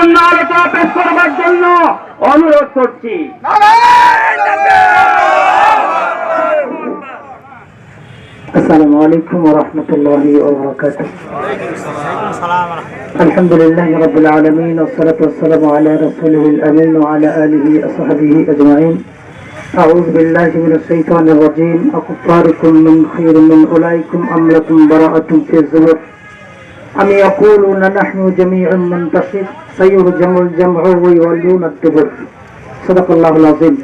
বর্ণনা আলোচনা পেশ করবার জন্য অনুরোধ করছি। আসসালামু আলাইকুম ওয়া রাহমাতুল্লাহি ওয়া বারাকাতুহু। আলহামদুলিল্লাহি রাব্বিল আলামিন ওয়া সলাতু ওয়াসসালামু আলা রাসূলিল আমিন ওয়া আলা আলিহি ওয়া সাহবিহি আজমাইন। আউযু বিল্লাহি মিনাশ শাইতানির রাজীম। আকুফারুকুম মিন খায়রিন মিন উলাইকুম আম লাকুম বারাআতুন ফি যুবুর আম ইয়াকুলুনা নাহনু জামিউন মুনতাসির সায়ুহজামুল জামউ ওয়া ইউওয়াল্লুনা আদ-দুবুর। সাদাকাল্লাহুল আযীম।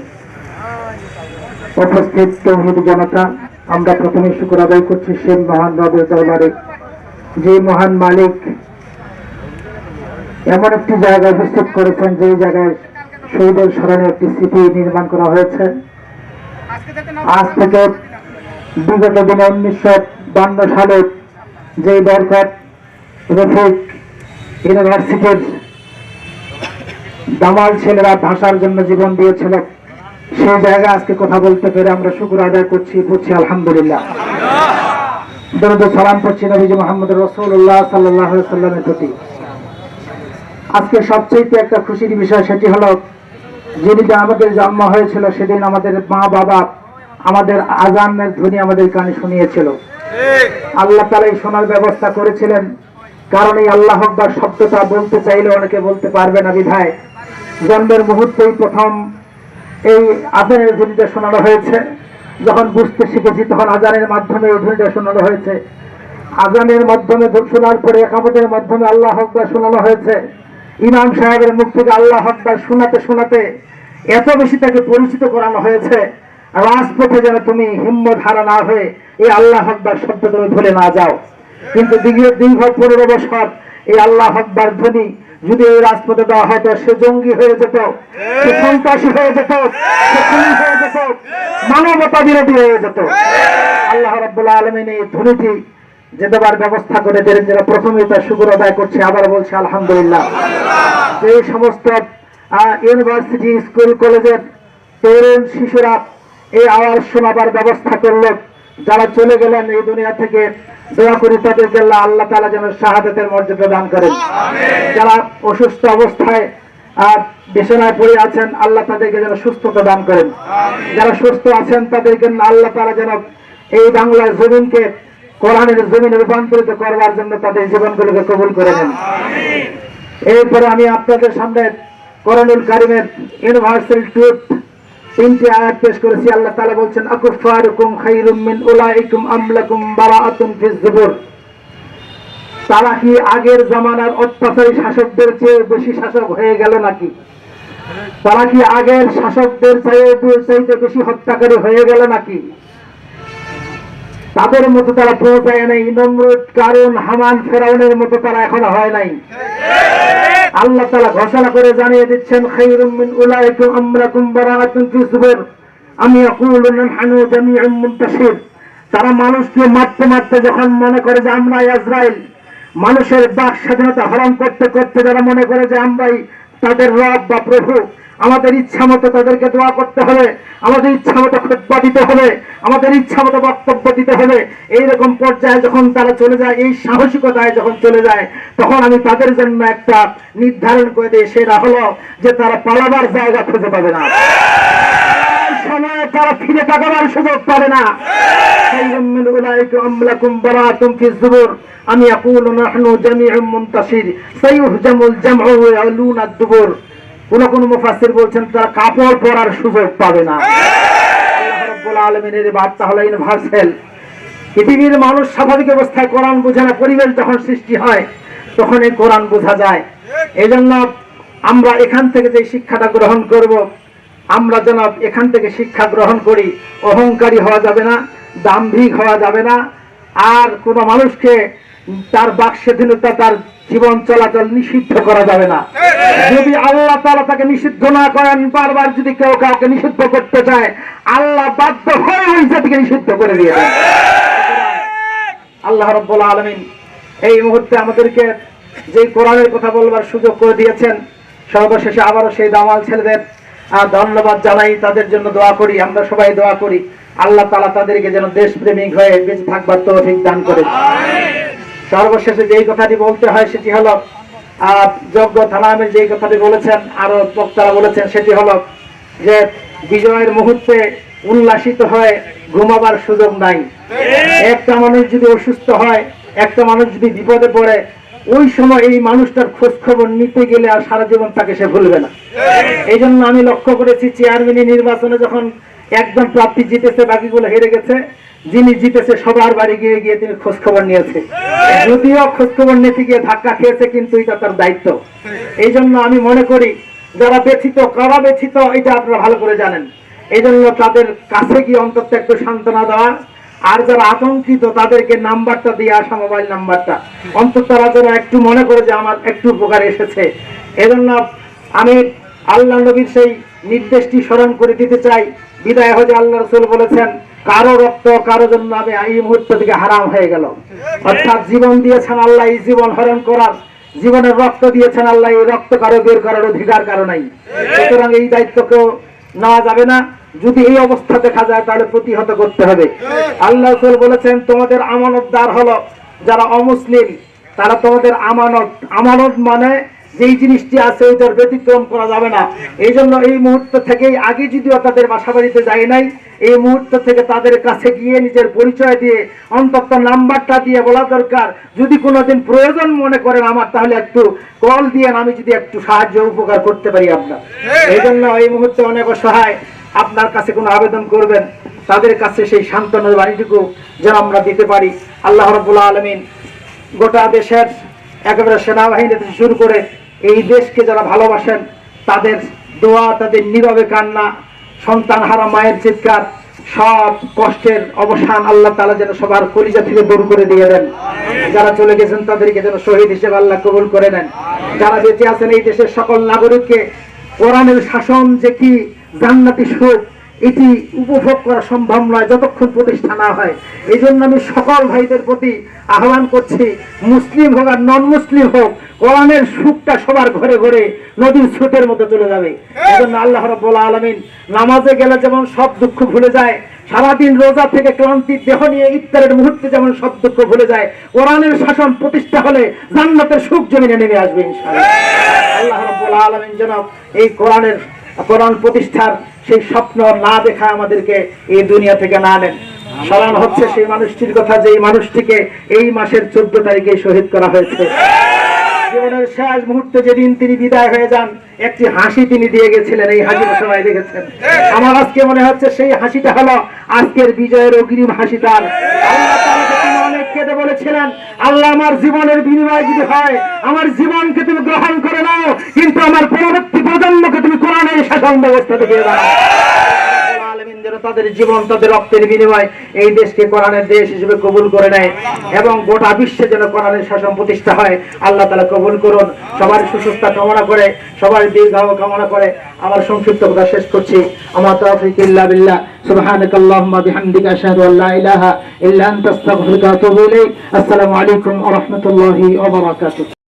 উপস্থিত তাওহীদ জনতা, আমরা প্রথমে শুকর আদায় করছি সেই মহান রবের দরবারে, যে মহান মালিক এমন একটি জায়গায় উপস্থিত করেছেন যে জায়গায় শহীদের স্মরণে একটি স্মৃতি নির্মাণ করা হয়েছে। আজ থেকে বিগত দিনে 1952 সালে যে বরকত রফিক ইউনিভার্সিটির দামাল ছেলেরা ভাষার জন্য জীবন দিয়েছিল, সেই জায়গায় আজকে কথা বলতে পেরে আমরা শুকর আদায় করছি আলহামদুলিল্লাহ। দরুদ ও সালাম পড়ছি নবীজি মুহাম্মদ রাসূলুল্লাহ সাল্লাল্লাহু আলাইহি ওয়াসাল্লামের প্রতি। আজকে সবচেয়ে একটা খুশির বিষয় সেটি হলো, যেদিন আমাদের জন্ম হয়েছিল সেদিন আমাদের মা বাবা আমাদের আজানের ধ্বনি আমাদের কানে শুনিয়েছিল। আল্লাহ তাআলা এই শোনার ব্যবস্থা করেছিলেন, কারণ এই আল্লাহ আকবার শব্দটা বলতে চাইলে অনেকে বলতে পারবে না বিধায় জন্মের মুহূর্তেই প্রথম এই আজানের ধ্বনিটা শোনানো হয়েছে। যখন বুঝতে শিখেছি তখন আজানের মাধ্যমে এই ধ্বনিটা শোনানো হয়েছে। আজানের মাধ্যমে শোনার পরে একামতের মাধ্যমে আল্লাহ আকবার শোনানো হয়েছে। ইমাম সাহেবের মুখ থেকে আল্লাহ আকবার শোনাতে শোনাতে এত বেশি তাকে পরিচিত করানো হয়েছে, রাজপথে যেন তুমি হিম্মত হারা না হয়ে এই আল্লাহ আকবার শব্দ তুমি ভুলে না যাও। কিন্তু দীর্ঘ 15 বছর এই আল্লাহ আকবার ধ্বনি যদি এই রাজপথে দেওয়া হয়তো সে জঙ্গি হয়ে যেত, সে সন্ত্রাসী হয়ে যেত, সে খুনি হয়ে যেত, মানবতা বিরোধী হয়ে যেত। আল্লাহ রাব্বুল আলামিন এই ধ্বনিটি যে দেবার ব্যবস্থা করে দিলেন, যারা প্রথমে তার শুকর আদায় করছে, আবার বলছে আলহামদুলিল্লাহ। যে সমস্ত ইউনিভার্সিটি, স্কুল, কলেজের তরুণ শিশুরা এই আওয়াজ শোনাবার ব্যবস্থা করলো, যারা চলে গেলেন এই দুনিয়া থেকে, দোয়া করি তাদেরকে আল্লাহ তাআলা যেন শাহাদাতের মর্যাদা দান করেন। যারা অসুস্থ অবস্থায় বিছানায় পড়ে আছেন, আল্লাহ তাদেরকে যেন সুস্থতা দান করেন। যারা সুস্থ আছেন তাদেরকে আল্লাহ তাআলা যেন এই বাংলার জমিনকে কোরআনের জমিনে রূপান্তরিত করবার জন্য তাদের জীবনগুলোকে কবুল করে নেন। এরপরে আমি আপনাদের সামনে কোরআনুল কারীমের ইউনিভার্সাল ট্রুথ 3টি আয়াত পেশ করেছি। আল্লাহ তাআলা বলছেন, আকুফারুকুম খায়রুম মিন উলাইকুম আম লাকুম বারাআতুন ফিজ যুবুর। তারা কি আগের জামানার অত্যাচারী শাসকদের চেয়ে বেশি শাসক হয়ে গেল নাকি? তারা কি আগের শাসকদের চাইতে বেশি হত্যাকারী হয়ে গেল নাকি? তাদের মতো তারা পৌঁছায় নাই, নমরুদ, কারুন, হামান, ফেরাউনের মতো তারা এখনো হয় নাই। আল্লাহ তাআলা ঘোষণা করে জানিয়ে দিচ্ছেন, খায়রুম মিন উলাইকুম আম লাকুম বারাআতুন ফি যুবুর আম ইয়াকুলুনা নাহনু জামিউন মুনতাসির। তারা মানুষকে মারতে মারতে যখন মনে করে যে আমরাই আজরাইল, মানুষের বাক স্বাধীনতা হরণ করতে করতে যারা মনে করে যে আমরাই তাদের রব বা প্রভু, আমাদের ইচ্ছা মতো তাদেরকে দোয়া করতে হবে, আমাদের ইচ্ছা মতো খুতবা দিতে হবে, আমাদের ইচ্ছা মতো বক্তব্য দিতে হবে, এইরকম পর্যায়ে যখন তারা চলে যায়, এই সাহসিকতায় যখন চলে যায়, তখন আমি তাদের জন্য একটা নির্ধারণ করে দিই, সেটা হলো যে তারা পালাবার জায়গা খুঁজে পাবে না, সময় তারা ফিরে তাকাবার সুযোগ পাবে না। আমি ইয়াকুলুনা নাহনু জামিউন মুনতাসির সায়ুহজামুল জামউ ওয়া ইউওয়াল্লুনা আদ-দুবুর। কোন মুফাসসির বলছেন তারা কাপড় পরার সুযোগ পাবে না। আল্লাহ রাব্বুল আলামিনের বার্তা হলো ইউনিভার্সাল। পৃথিবীর মানুষ স্বাভাবিক অবস্থায় কোরআন বোঝে না, পরিবেশ যখন সৃষ্টি হয় তখন এই কোরআন বোঝা যায়। এজন্য আমরা এখান থেকে যে শিক্ষাটা গ্রহণ করব, আমরা যেন এখান থেকে শিক্ষা গ্রহণ করি। অহংকারী হওয়া যাবে না, দাম্ভিক হওয়া যাবে না, আর কোন মানুষকে তার বাক স্বাধীনতা, তার জীবন চলাচল নিষিদ্ধ করা যাবে না। যদি আল্লাহ তাআলা তাকে নিষিদ্ধ না করেন, বারবার যদি কেউ কাউকে নিষিদ্ধ করতে চায়, আল্লাহ বাধ্য হয়ে ওই জাতিকে নিষিদ্ধ করে দিয়ে দেন। আল্লাহ রাব্বুল আলামিন এই মুহূর্তে আমাদেরকে যে কোরআনের কথা বলবার সুযোগ করে দিয়েছেন, সর্বশেষে আবারও সেই দামাল ছেলেদের ধন্যবাদ জানাই, তাদের জন্য দোয়া করি, আমরা সবাই দোয়া করি আল্লাহ তাআলা তাদেরকে যেন দেশপ্রেমিক হয়ে বেঁচে থাকবার তৌফিক দান করেন। সর্বশেষে যেই কথাটি বলতে হয় সেটি হলো, যোগ্য থানা আমির যে কথাটি বলেছেন, আরো বক্তারা বলেছেন, সেটি হলো যে বিজয়ের মুহূর্তে উল্লাসিত হয়ে ঘুমাবার সুযোগ নাই। একটা মানুষ যদি অসুস্থ হয়, একটা মানুষ যদি বিপদে পড়ে, ওই সময় এই মানুষটার খোঁজ খবর নিতে গেলে আর সারা জীবন তাকে সে ভুলবে না। এই জন্য আমি লক্ষ্য করেছি, চেয়ারম্যান নির্বাচনে যখন একজন প্রার্থী জিতেছে, বাকিগুলো হেরে গেছে, যিনি জিতেছে সবার বাড়ি গিয়ে গিয়ে তিনি খোঁজ খবর নিয়েছে। যদিও খোঁজ খবর নিতে গিয়ে ধাক্কা খেয়েছে, কিন্তু এটা তার দায়িত্ব। এই জন্য আমি মনে করি যারা ব্যথিত, কারা ব্যথিত এটা আপনারা ভালো করে জানেন। এই জন্য তাদের কাছে গিয়ে অন্তত একটু সান্ত্বনা দেওয়া, আর যারা আতঙ্কিত তাদেরকে নাম্বারটা দিয়ে আসা, মোবাইল নাম্বারটা, অন্তত তারা যেন একটু মনে করে যে আমার একটু উপকার এসেছে। এজন্য আমি আল্লাহ নবীর সেই নির্দেশটি স্মরণ করে দিতে চাই। বিদায় হয়ে আল্লাহ রাসূল বলেছেন, কারো রক্ত কারো জন্য আমি এই মুহূর্ত থেকে হারাম হয়ে গেল। অর্থাৎ জীবন দিয়েছেন আল্লাহ, এই জীবন হরণ করার, জীবনের রক্ত দিয়েছেন আল্লাহ, এই রক্ত কারো বের করার অধিকার কারো নাই। সুতরাং এই দায়িত্বকেও নেওয়া যাবে না। যদি এই অবস্থা দেখা যায় তাহলে প্রতিহত করতে হবে। আল্লাহ রাসূল বলেছেন, তোমাদের আমানতদার হলো যারা অমুসলিম, তারা তোমাদের আমানত। আমানত মানে যেই জিনিসটি আছে ওইটার ব্যতিক্রম করা যাবে না। এই জন্য এই মুহূর্ত থেকেই, আগে যদিও তাদের বাসা বাড়িতে যায় নাই, এই মুহূর্ত থেকে তাদের কাছে গিয়ে নিজের পরিচয় দিয়ে, অন্তত নাম্বারটা দিয়ে বলা দরকার, যদি কোনোদিন প্রয়োজন মনে করেন আমার, তাহলে একটু কল দিয়ে আমি যদি একটু সাহায্য উপকার করতে পারি আপনার। এই জন্য এই মুহূর্তে অনেক অসহায় আপনার কাছে কোনো আবেদন করবেন, তাদের কাছে সেই সান্ত্বনার বাণীটুকু যেন আমরা দিতে পারি। আল্লাহ রাব্বুল আলামিন গোটা দেশের একেবারে সেনাবাহিনী থেকে শুরু করে এই দেশকে যারা ভালোবাসেন, তাদের দোয়া, তাদের নীরবে কান্না, সন্তান হারা মায়ের চিৎকার, সব কষ্টের অবসান আল্লাহ তাআলা যেন সবার কলিজা থেকে দূর করে দিয়ে দেন। যারা চলে গেছেন তাদেরকে যেন শহীদ হিসেবে আল্লাহ কবুল করে নেন। যারা বেঁচে আছেন এই দেশের সকল নাগরিককে কোরআনের শাসন যে কি জান্নাতি সুখ, এটি উপভোগ করা সম্ভব নয় যতক্ষণ প্রতিষ্ঠা না হয়। এই জন্য আমি সকল ভাইদের প্রতি আহ্বান করছি, মুসলিম হোক আর নন মুসলিম হোক, কোরআনের সুখটা সবার ঘরে ঘরে নদীর স্রোতের মতো চলে যাবে। এই জন্য আল্লাহ রাব্বুল আলামিন নামাজে গেলে যেমন সব দুঃখ ভুলে যায়, সারাদিন রোজা থেকে ক্লান্তির দেহ নিয়ে ইফতারের মুহূর্তে যেমন সব দুঃখ ভুলে যায়, কোরআনের শাসন প্রতিষ্ঠা হলে জান্নাতের সুখ জমিনে নেমে আসবে ইনশাআল্লাহ। আল্লাহ রাব্বুল আলামিন যেন এই কোরআন প্রতিষ্ঠার সেই স্বপ্ন না দেখা আমাদেরকে এই দুনিয়া থেকে না নেন। স্মরণ হচ্ছে সেই মানুষটির কথা, যে মানুষটিকে এই মাসের 14 তারিখে শহীদ করা হয়েছে। জীবনের শেষ মুহূর্তে যেদিন তিনি বিদায় হয়ে যান, একটি হাসি তিনি দিয়ে গেছিলেন, এই হাসি সবাই দেখেছেন। আমার আজকে মনে হচ্ছে সেই হাসিটা হলো আজকের বিজয়ের অগ্রিম হাসি তার। আল্লাহ তাআলা তিনি অনেক কেঁদে বলেছিলেন, আল্লাহ আমার জীবনের বিনিময় যদি হয়, আমার জীবনকে তুমি গ্রহণ করে নাও, কিন্তু আমার পরবর্তী প্রজন্মকে তুমি কোরআনের শাসন ব্যবস্থা দিয়ে দাও। তাদের জীবন, তাদের রক্তের বিনিময় এই দেশকে কোরআনের দেশ হিসেবে কবুল করে নেয়, এবং গোটা বিশ্বে যেন কোরআনের শাসন প্রতিষ্ঠা হয়। আল্লাহ তাআলা কবুল করুন। সবার সুস্থতা কামনা করে, সবার দীর্ঘায়ু কামনা করে আমার সংক্ষিপ্ত কথা শেষ করছি। আমার তাওফীক ইল্লা বিল্লাহ। সুবহানাকাল্লাহুম্মা বিহামদিকা আশহাদু আল্লা ইলাহা ইল্লা আনতা আস্তাগফিরুকা ওয়া আতুবু ইলাইক। আসসালামু আলাইকুম ওয়া রাহমাতুল্লাহি ওয়া বারাকাতুহু।